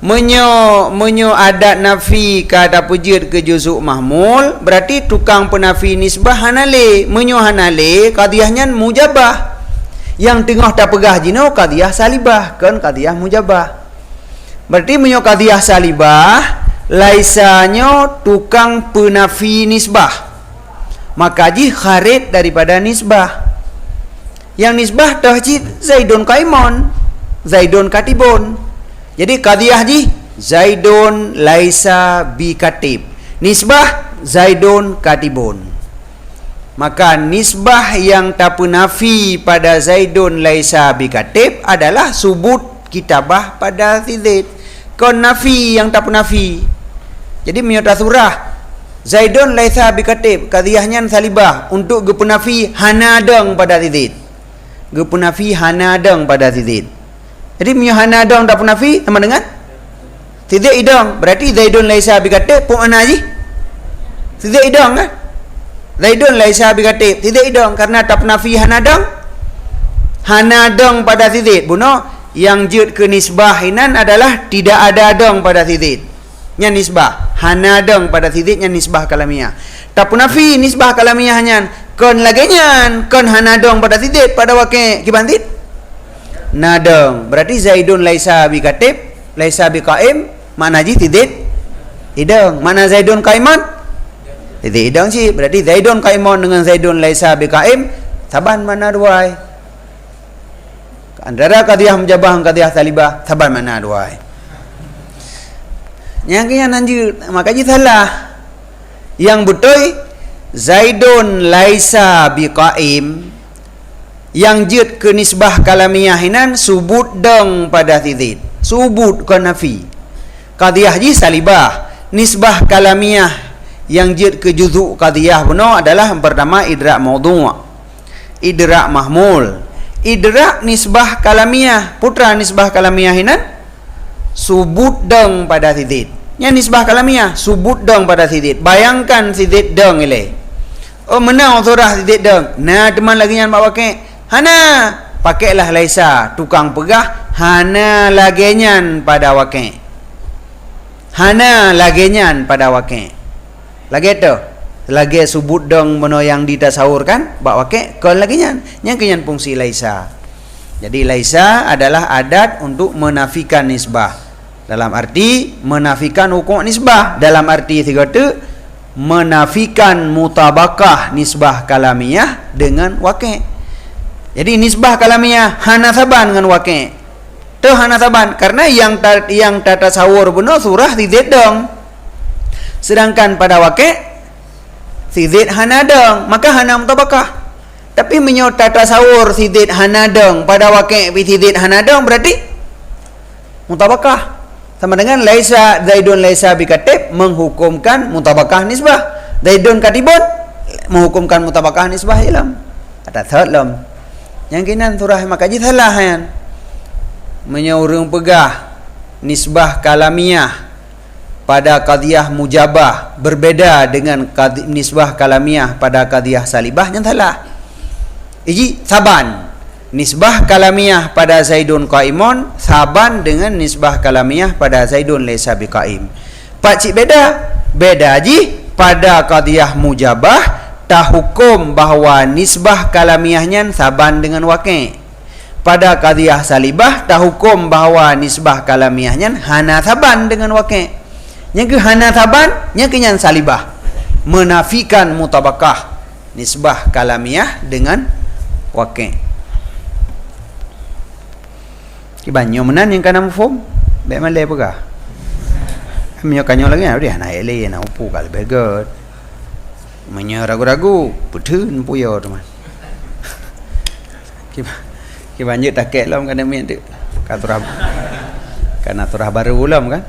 Menyo adat nafi kata pujud ke juzuk mahmul, berarti tukang penafi nisbah hanale. Menyo hanale qadiyahnya mujabah. Yang tengah tak pegah jino qadiyah salibah, kan qadiyah mujabah. Berarti menyo qadiyah salibah laisanyo tukang penafi nisbah. Maka ji kharid daripada nisbah. Yang nisbah tahjid zaidun qaimon, zaidun katibun. Jadi qadiyah ji zaidun laisa bi katib, nisbah zaidun katibun. Maka nisbah yang tak penafi pada zaidun laisa bi katib adalah subut kitabah pada zaid. Kon nafi yang tak penafi. Jadi menyata surah zaidun laisa bikatib, qadiyahnya salibah untuk gepenafi hanadang pada zaid. Gepenafi hanadang pada zaid. Jadi minyo hanadang tak penafi sama dengan zaid idang. Berarti zaidun laisa bikatib pun ana ji. Zaid idang kan? Zaidun laisa bikatib, zaid idang karena tak penafi hanadang. Hanadang pada zaid. Buno yang jud ke nisbah inan adalah tidak ada dang pada zaid. Nya nisbah hanadang pada titiknya nisbah kalamiah. Tak punafi nisbah kalamiah nyan kon lagenyan kon hanadang pada titik pada wakil kibantit nadang. Berarti zaidun laisa bi katib laisa bi qaim makna ji titik idang. Mana zaidun qaiman titik idang sih. Berarti zaidun qaiman dengan zaidun laisa bi qaim saban mana duai. Antara qadiyah mujabah qadiyah talibah saban mana duai. Yang kaya lanjut, makanya salah. Yang betul zaidun laisa biqaim yang jid ke nisbah kalamiah inan subut deng pada tidid, subut ke nafi. Qadiyah ji salibah. Nisbah kalamiah yang jid ke juzuk qadiyah benar adalah yang pertama idrak maudhu', idrak mahmul. Idrak nisbah kalamiah, putra nisbah kalamiah inan subut deng pada tidid. Yang nisbah kalamiah subut deng pada tidid. Bayangkan tidid deng ile. Oh menang surah tidid deng. Nah teman lagi yang bawa ke hana pakailah laisa tukang pegah hana lagenyan pada wake. Hana lagenyan pada wake. Lagi tu lagi subut dong meno yang ditasawur kan bak wake kon lagenyan yang kenyan fungsi laisa. Jadi laisa adalah adat untuk menafikan nisbah. Dalam arti menafikan hukum nisbah. Dalam arti tiga tu menafikan mutabakah nisbah kalamiah dengan wake. Jadi nisbah kalamiah hana saban dengan wake. Tu hana saban karena yang tata sawur benar surah tidid dong. Sedangkan pada wake tidid hana dong, maka hana mutabakah. Tapi menyo tata sawur tidid hana dong pada wake tidid hana dong berarti mutabakah. Sama dengan laisa zaidun laisa bikatib menghukumkan mutabakah nisbah. Zaidun katibun menghukumkan mutabakah nisbah ilm. Ada third lam. Yang kinan surah makaji salah kan. Menyaurung pegah nisbah kalamiah pada qadiyah mujabah berbeza dengan nisbah kalamiah pada qadiyah salibah yang salah. Iji saban nisbah kalamiah pada Zaidun qaimun saban dengan nisbah kalamiah pada Zaidun laisa biqaim. Pakcik beda ji pada qadiyah mujabah tak hukum bahawa nisbah kalamiahnya saban dengan waqi'. Pada qadiyah salibah tak hukum bahawa nisbah kalamiahnya hana saban dengan waqi'. Yang ke hana saban, yang ke yang salibah. Menafikan mutabakah nisbah kalamiah dengan waqi'. Banyak menan yang kena mufum. Baik malai pegah. Minyak kanyo lagi dia naik le nak upu kal begot. Minyak ragu-ragu putun puyo teman. Ki banyak tak kelom kan mi tu. Karena turah baru ulam kan.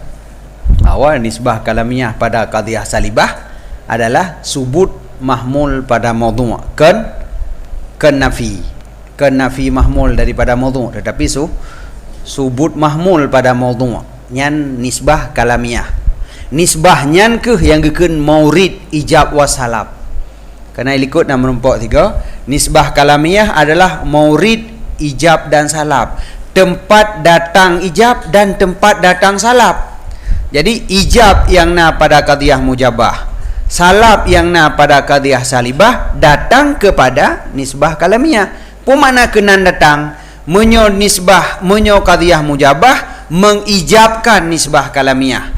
Awal nisbah kalamiah pada qadiyah salibah adalah subut mahmul pada maudhu' kan nafi. Kan nafi mahmul daripada maudhu' tetapi subut mahmul pada maudhu' nyan nisbah kalamiah. Nisbah nyan ke yang gekun maurid ijab wasalab. Karena ikut nama nombor 3, nisbah kalamiah adalah maurid ijab dan salab, tempat datang ijab dan tempat datang salab. Jadi ijab yang na pada qadiyah mujabah, salab yang na pada qadiyah salibah datang kepada nisbah kalamiah. Pemana kenan datang menyo nisbah menyo qadiyah mujabah mengijabkan nisbah kalamiah,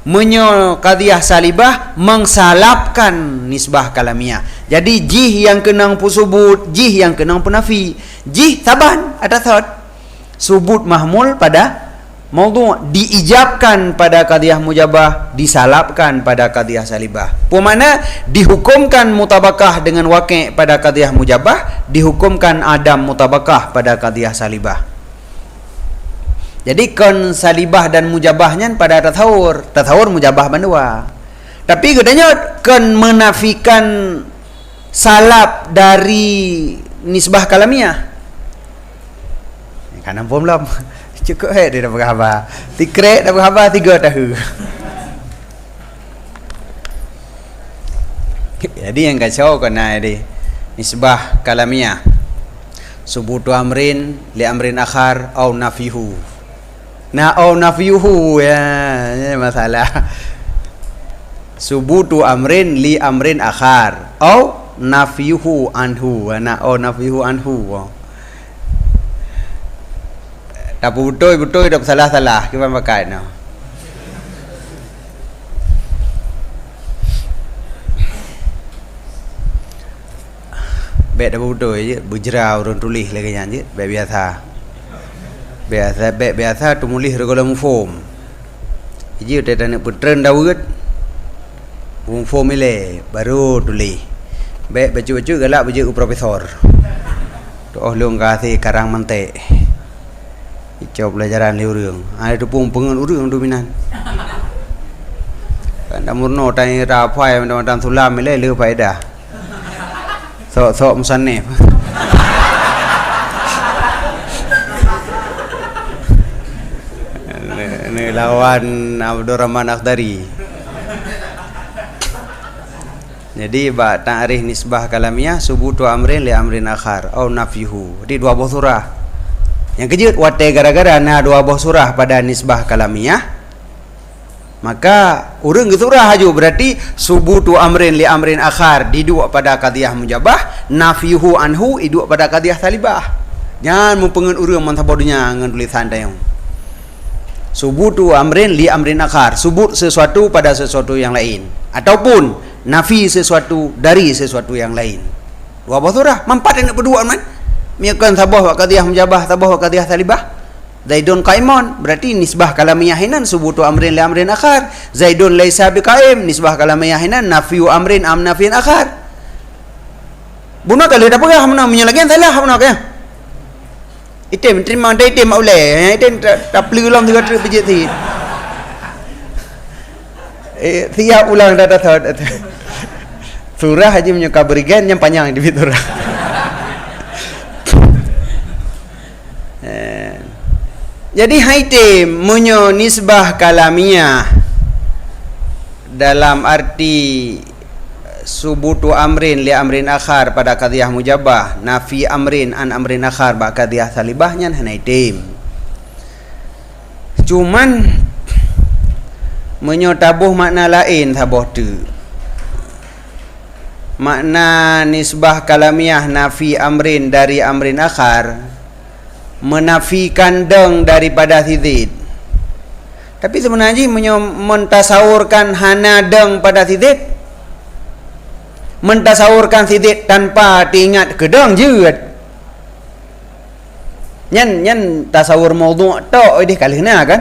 menyo qadiyah salibah mengsalabkan nisbah kalamiah. Jadi jih yang kenang pusubut, jih yang kenang penafi, jih taban ada third subut mahmul pada maudhu' diijabkan pada qadiyah mujabah, disalabkan pada qadiyah salibah. Pemana dihukumkan mutabakah dengan waqi' pada qadiyah mujabah, dihukumkan adam mutabakah pada qadiyah salibah. Jadi kon salibah dan mujabahnya pada tathawur mujabah bandua. Tapi katanya kon menafikan salab dari nisbah kalamiah. Kanan pun belum. Cukup dia dah berkhabar. Tikrek dah berkhabar 3 tahun. Jadi yang kacau kena di nisbah kalamiah. Subutu amrin li amrin akhar au nafihu. Au nafihu ya masalah. Subutu amrin li amrin akhar au nafihu anhu. Au nafihu anhu. Tak betul tak salah-salah kita pakai no. Baik dah betul je berjerau orang tulis lagi je baik biasa tu mulih regula mufum. Ji dia nak petren dawet mufum ile baru tulis. Baik baju galak baju profesor. Oh leung kasih karang mentek. Icau pelajaran liurung. Ada tu pun pengen urung dominan. Kan murno tanya rapai macam sulam le le faedah. Sok musannif. Ini lawan Abdurrahman Akhdari. Jadi ba ta'rif nisbah kalamiyah subutu amrin li amrin akhar au nafyuhu. Di dua buah surah. Yang kejut wate gara-gara na dua buah surah pada nisbah kalamiyah, maka urang ke surah haju berarti subutu amrin li amrin akhar diduk pada qadiyah mujabah, nafyuhu anhu iduk pada qadiyah talibah. Jangan mempengen urang mantabodunya ngan tulisan tayong. Subutu amrin li amrin akhar, subut sesuatu pada sesuatu yang lain, ataupun nafi sesuatu dari sesuatu yang lain. Dua buah surah mampat nak berdua man. Miakan tabah wa qadiyah mujabah, tabah wa qadiyah talibah. Zaidun qaimun berarti nisbah kalamiyah hinan subutu amrin li amrin akhar. Zaidun laisa biqaim nisbah kalamiyah hinan nafyu amrin am nafin akhar. Bunuh kali dah pegah mana menyalagian salah mana kaya. Item terima dai item oleh. Item tak perlu lam tiga trip biji ti. Tiap ulang data surah haji menyuka berikan yang panjang di surah. Jadi haitim munyo nisbah kalamiyah dalam arti subutu amrin li amrin akhar pada qadiyah mujabah, nafi amrin an amrin akhar ba qadiyah salibahnya haitim. Cuman munyo tabuh makna lain tabuh tu. Makna nisbah kalamiyah nafi amrin dari amrin akhar menafikan deng daripada sidid. Tapi sebenarnya mentasawurkan hana deng pada sidid, mentasawurkan sidid tanpa diingat ke deng je. Nyan tasawur maudhu' tok idih kalihna kan.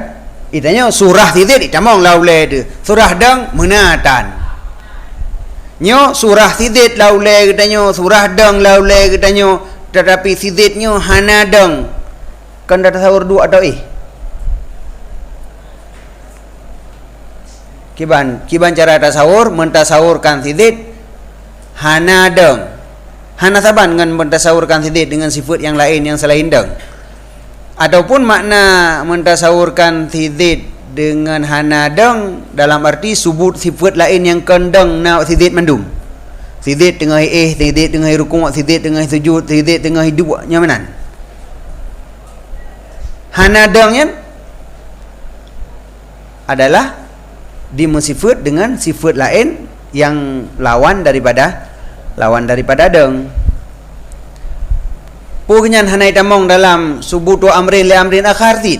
Itanya surah sidid itamong laule tu. Surah deng menatan. Nyo surah sidid laule katanya, surah deng laule katanya, tetapi sididnya hana deng. Kan dah tasawur dua atau Kiban cara tasawur mentasawurkan sidid hana deng. Hana saban dengan mentasawurkan sidid dengan sifat yang lain yang selain deng. Ataupun makna mentasawurkan sidid dengan hana deng dalam arti subut sifat lain yang kendeng na sidid mandum. Sidid tengah sidid tengah rukuk, sidid tengah sujud, sidid tengah hidup nyamanan. Hana dengnya adalah dimusifat dengan sifat lain yang lawan daripada deng. Pugnyan hanai tamong dalam subutu amrin li amrin akhar tid.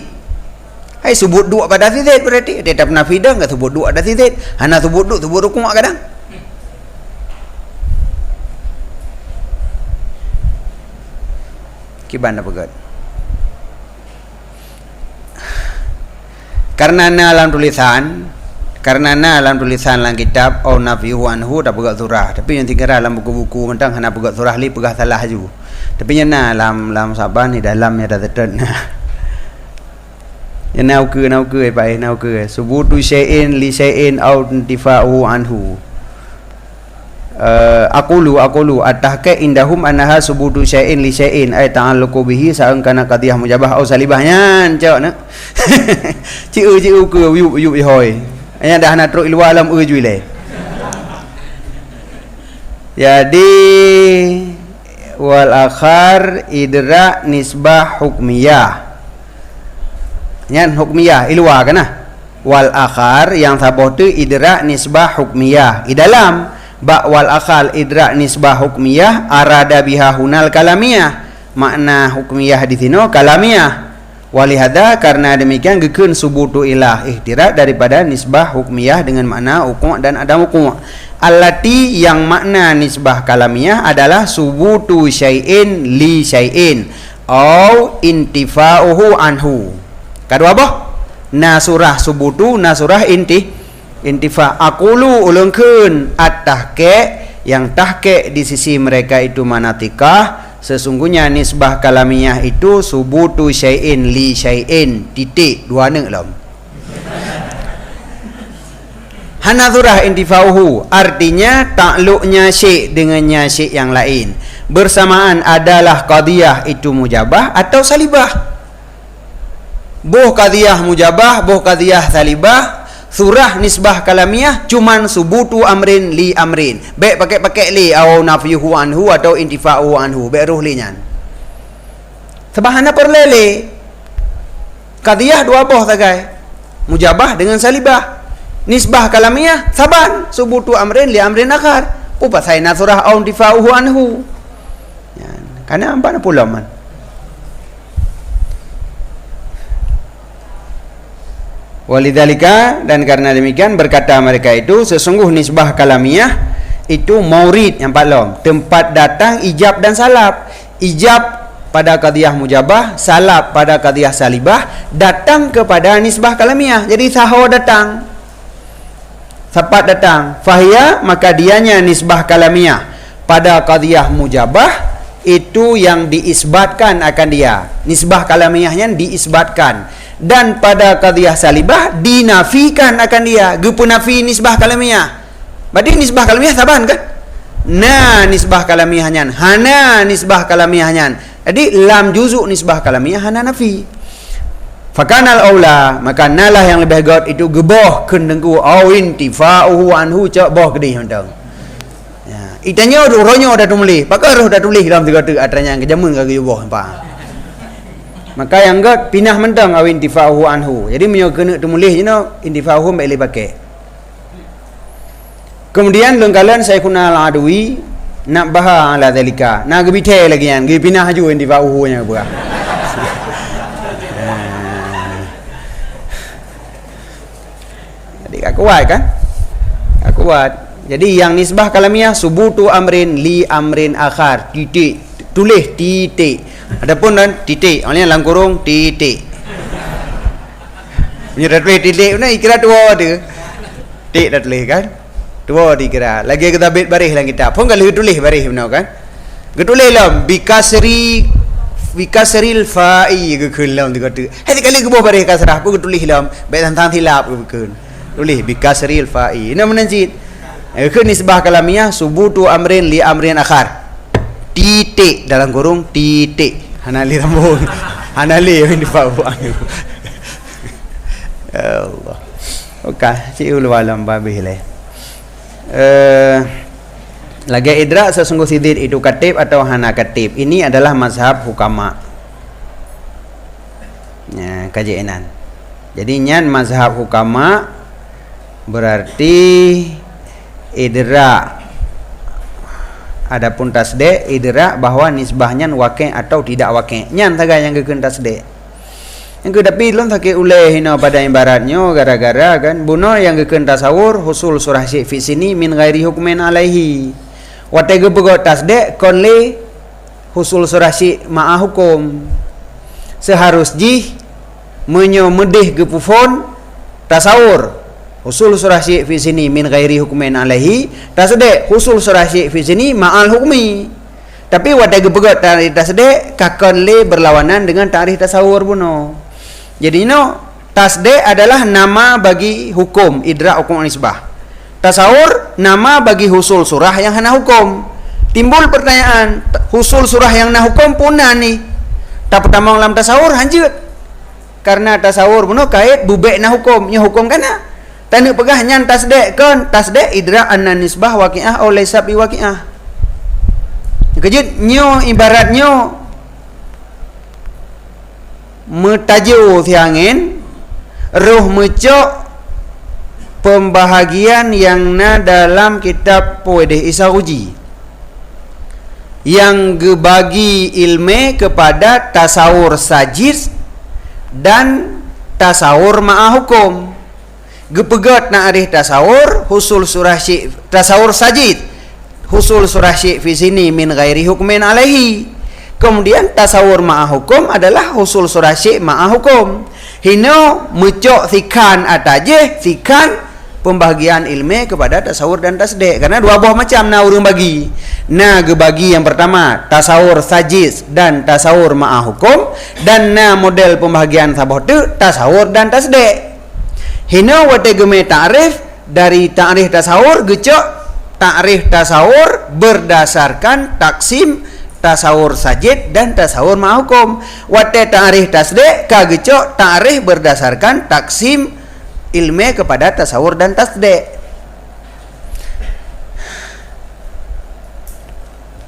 Hai subut dua pada sidid berarti tetap nafi deng ke subut dua ada sidid. Hana subut rukuk kadang. Kiban apa gad? Karena dalam tulisan dalam kitab au nafihu anhu dah pegat surah, tapi yang tinggal dalam buku-buku mentang hana pegat surah li pegah salah ju. Tapi nya dalam saban ni dalamnya dah terden. Ya nau ke pai nau ke subutu syai'in li syai'in au intifa'u anhu. Aqulu atahka indahum annaha subutu syai'in li syai'in ay ta'alluqu bihi sa'an kana qadiyah mujabah au salibahnya cak nak. Ciu ke yub hoi. Anya dah nak teruk luar alam ujui le. Jadi wal akhar idra nisbah hukmiyah. Nyan hukmiyah ilwa kana. Wal akhar yang sabah tu idra nisbah hukmiyah. Di dalam ba wal akhal idra nisbah hukmiyah arada biha hunal kalamiyah. Makna hukmiyah di sini kalamiyah. Walihada karena demikian gekun subutu ilah ihtirak daripada nisbah hukmiyah dengan makna uku' dan adam uku'. Allati yang makna nisbah kalamiyah adalah subutu syai'in li syai'in au intifa'uhu anhu. Kedua apa? Nasurah subutu, nasurah intifa. Aqulu ulungkeun at-tahqiq yang tahqiq di sisi mereka itu manatikah sesungguhnya nisbah kalamiyah itu subutu syai'in li syai'in titik dua lam. Hanadzurah intifauhu, artinya takluknya syai' dengannya syai' yang lain bersamaan adalah qadiyah itu mujabah atau salibah. Boh qadiyah mujabah, boh qadiyah salibah, surah nisbah kalamiyah cuman subutu amrin li amrin. Baik pakai li atau nafyuhu anhu atau intifa'uhu anhu. Baik ruh li nyan. Sebahana perlele. Qadiyah dua boh tagai. Mujabah dengan salibah. Nisbah kalamiyah saban subutu amrin li amrin akhar. Upa sayna surah au intifa'uhu anhu. Karena apa nak pula man? Walidzalika, dan karena demikian berkata mereka itu sesungguh nisbah kalamiyah itu maurid yang paklom, tempat datang ijab dan salab. Ijab pada qadiyah mujabah, salab pada qadiyah salibah, datang kepada nisbah kalamiyah. Jadi saho datang, sapat datang, fahiya maka dianya nisbah kalamiyah pada qadiyah mujabah itu yang diisbatkan akan dia. Nisbah kalamiyahnya diisbatkan, dan pada qadiyah salibah dinafikan akan dia. Gupu nafi nisbah kalamiyah. Berarti nisbah kalamiyah saban kan? Na nisbah kalamiyahnya, hana nisbah kalamiyahnya. Jadi lam juzuk nisbah kalamiyah, hana nafi. Fakanal aula, maka nalah yang lebih god itu geboh kendengku awin tifa'uhu anhu cak boh gede hentang. Itanya rohnya dah tulis, pakai roh dah tulis dalam tiga atranya yang kejamun ke boh apa. Maka yang god pinah mentang awin tifa'uhu anhu. Jadi menyo kena tulis je no intifa'uhu boleh pakai. Kemudian lengkalan saya kunal adui nak baha ala zalika. Nak gebite lagi yang gi pinah ju intifa'uhu nya buah. Jadi tak kuat kan? Tak kuat. Jadi yang nisbah kalamiyah subutu amrin li amrin akhar, titik, tulis titik. Adapun dan titik, maknanya dalam kurung titik. Punya dah tulis titik, mana ikrar dua tu. Titik dah tulis kan? Dua dikira. Lagi kita bet baris lah kita. Pun kalau tulis baris benar kan? Ketulis lah bikasril fa'i ke kelam tu kata. Hati kali ke bawah baris kasrah pun ketulis lah. Baik tentang tilap ke keun. Tulis bikasril fa'i. Ini menanjit. Ke nisbah kalamiyah subutu amrin li amrin akhar, titik dalam kurung titik, hanali rambung hanali yang difa'u anhu. Allah. Okey, cik ulu alam babih lah. Lagi idrak sesungguh sidid itu katib atau hana katib. Ini adalah mazhab hukama. Ya, kajian. Jadi nyan mazhab hukama berarti idra. Adapun tasdek idra bahwa nisbahnya waqi' atau tidak waqi'. Nyan saja yang kekun tasdek. Yang kedapi lon take uleh hina pada ibaratnya gara-gara kan buno yang kekun tasawur husul surah syai' fi sini min ghairi hukmin alaihi. Wa tege begot tasdek konle husul surah syai' ma'a hukum. Seharus jih menyo medih gepufon tasawur. Husul surah syai' fi sini min ghairi hukmin alaihi, tasdek husul surah syai' fi sini ma'al hukmi. Tapi wadah gebegot tarikh tasdek kakon le berlawanan dengan tarikh tasawur buno. Jadi no tasdek adalah nama bagi hukum idrak hukum nisbah. Tasawur nama bagi husul surah yang hana hukum. Timbul pertanyaan, husul surah yang hana hukum punah ni. Tak pertama dalam tasawur hanjut. Karena tasawur buno kait bubek na hukum, nya hukum kana. Tanda pegah nyan tasdek kan tasdek idrak anna nisbah waqi'ah atau laysa bi waqi'ah. Kejut nyo ibaratnya metaju thiangin roh mecok pembahagian yang na dalam kitab Puedih Isauji yang gebagi ilme kepada tasawur sajid dan tasawur ma'a hukum. Gepegat nak arif tasawur husul surah syai' tasawur sajid husul surah syai' fi sini min ghairi hukmin alaihi. Kemudian tasawur ma'a hukum adalah husul surah syai' ma'a hukum. Hino mecok thikan atajih thikan pembagian ilmu kepada tasawur dan tasdik. Karena dua buah macam na urang bagi. Na gebagi yang pertama tasawur sajid dan tasawur ma'ah hukum, dan na model pembagian sabah tu tasawur dan tasdik. Hina wate geme ta'rif dari ta'rif tasawur gecok ta'rif tasawur berdasarkan taksim tasawur sajid dan tasawur ma'ah hukum. Wate ta'rif tasdik ka gecok ta'rif berdasarkan taksim ilmu kepada tasawur dan tasdik.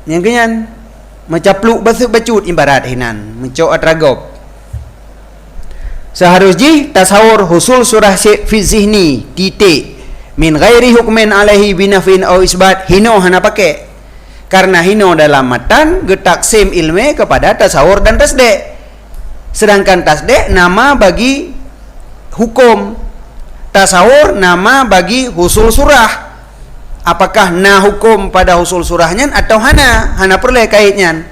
Yang kenyan mencapluk basuk bacut ibarat hinan mencok atragop. Seharusnya tasawur husul surah fi zihni titik min ghairi hukmin alaihi binafin au isbat hino hana pakai. Karena hino dalam matan getaksim ilmu kepada tasawur dan tasdik. Sedangkan tasdik nama bagi hukum, tasawur nama bagi husul surah. Apakah na hukum pada husul surahnya atau hana perlu kaitnya.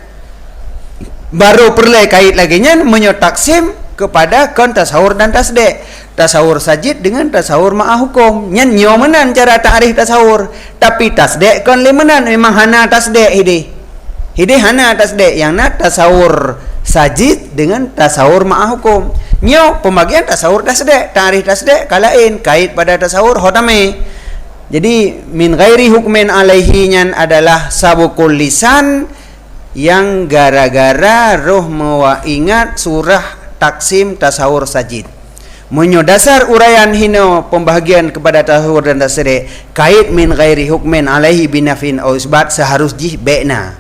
Baru perlu kait lagi nya menyotaksim kepada kon tasawur dan tasdik. Tasawur sajid dengan tasawur ma'ah hukum. Nyan nyo menan cara ta'rif tasawur, tapi tasdik kon le menan memang hana tasdik hide hana tasdik yang na tasawur sajid dengan tasawur ma'ah hukum. Nyo pembagian tasawur tasdik, ta'rif tasdik kalain kait pada tasawur hotame. Jadi min ghairi hukmin alaihi nyan adalah sabukul lisan yang gara-gara roh mawa ingat surah taksim tasawur sajid. Menyo dasar uraian hino pembahagian kepada tasawur dan tasdik kait min ghairi hukmin alaihi binafin au isbat seharus jih baikna.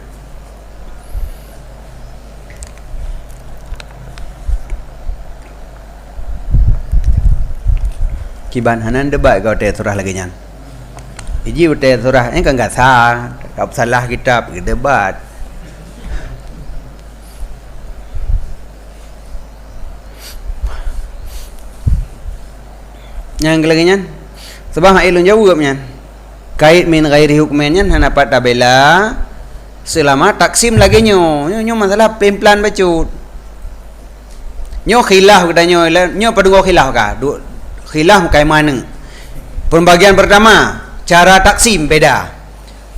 Kiban hanan debat kau te surah lagi nyan. Iji utai surah ini kan enggak salah kitab debat. Yang lagi nyan sebab ilun jawab nyan kait min ghairi hukmennya hana pat tabela selama taksim lagi nyo masalah pelan bacut nyo khilaf kita nyo padungo khilaf ka khilaf kai mana pembagian pertama cara taksim beda.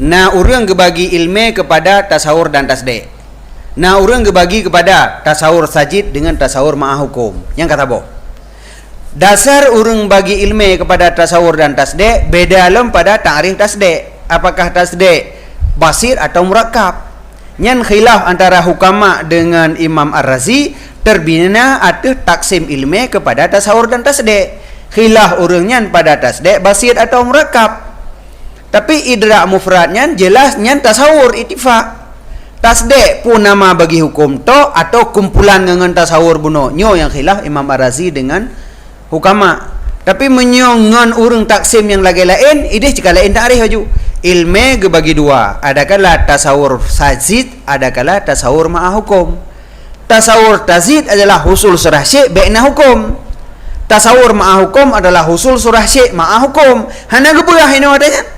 Na urang gebagi ilmu kepada tasawur dan tasdik. Na urang gebagi kepada tasawur sajid dengan tasawur ma'ah hukum. Yang kata boh. Dasar urang bagi ilmu kepada tasawur dan tasdik beda lem pada ta'rif tasdik. Apakah tasdik basir atau murakkab? Nyan khilaf antara hukama dengan Imam Ar-Razi terbina atau taksim ilmu kepada tasawur dan tasdik. Khilaf urangnya pada tasdik basir atau murakkab. Tapi idrak mufradnya jelasnya tasawur ittifaq. Tasdik pun nama bagi hukum to atau kumpulan dengan tasawur buno. Nyo yang khilaf Imam Ar-Razi dengan hukama. Tapi menyongon urang taksim yang lagi lain, idih jika lain ta'rif aju. Ilmu gebagi dua. Adakala tasawur sajid, adakala tasawur ma'ah hukum. Tasawur tajid adalah husul surah syekh baikna hukum. Tasawur ma'ah hukum adalah husul surah syekh ma'ah hukum. Hana geberah ini adanya.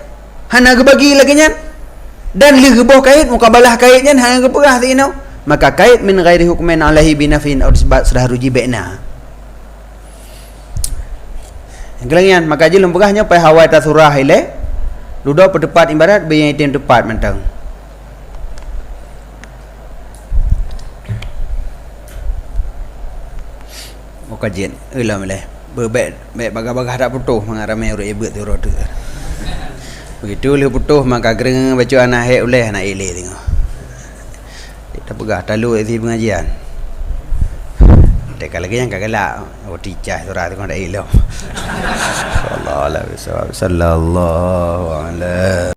Hana gebagi lagi nya dan li geboh kait mukabalah kaitnya hana geberah tino maka kait min ghairi hukmin alaihi binafin au isbat sudah ruji baikna. Gelangian maka je lempegahnya pai hawai ta surah ile ludo pedepat ibarat bayi item tepat mentang. Okajen eulah meleh bebek baga-baga dak putuh mengarame urut ibet tu rodu. Begitu dia putuh maka gereng baca anak hek oleh anak ile tengok. Kita pegah talu di pengajian. Dekat lagi yang kagelak ticah surah tengok dak ile. Sallallahu alaihi wasallam.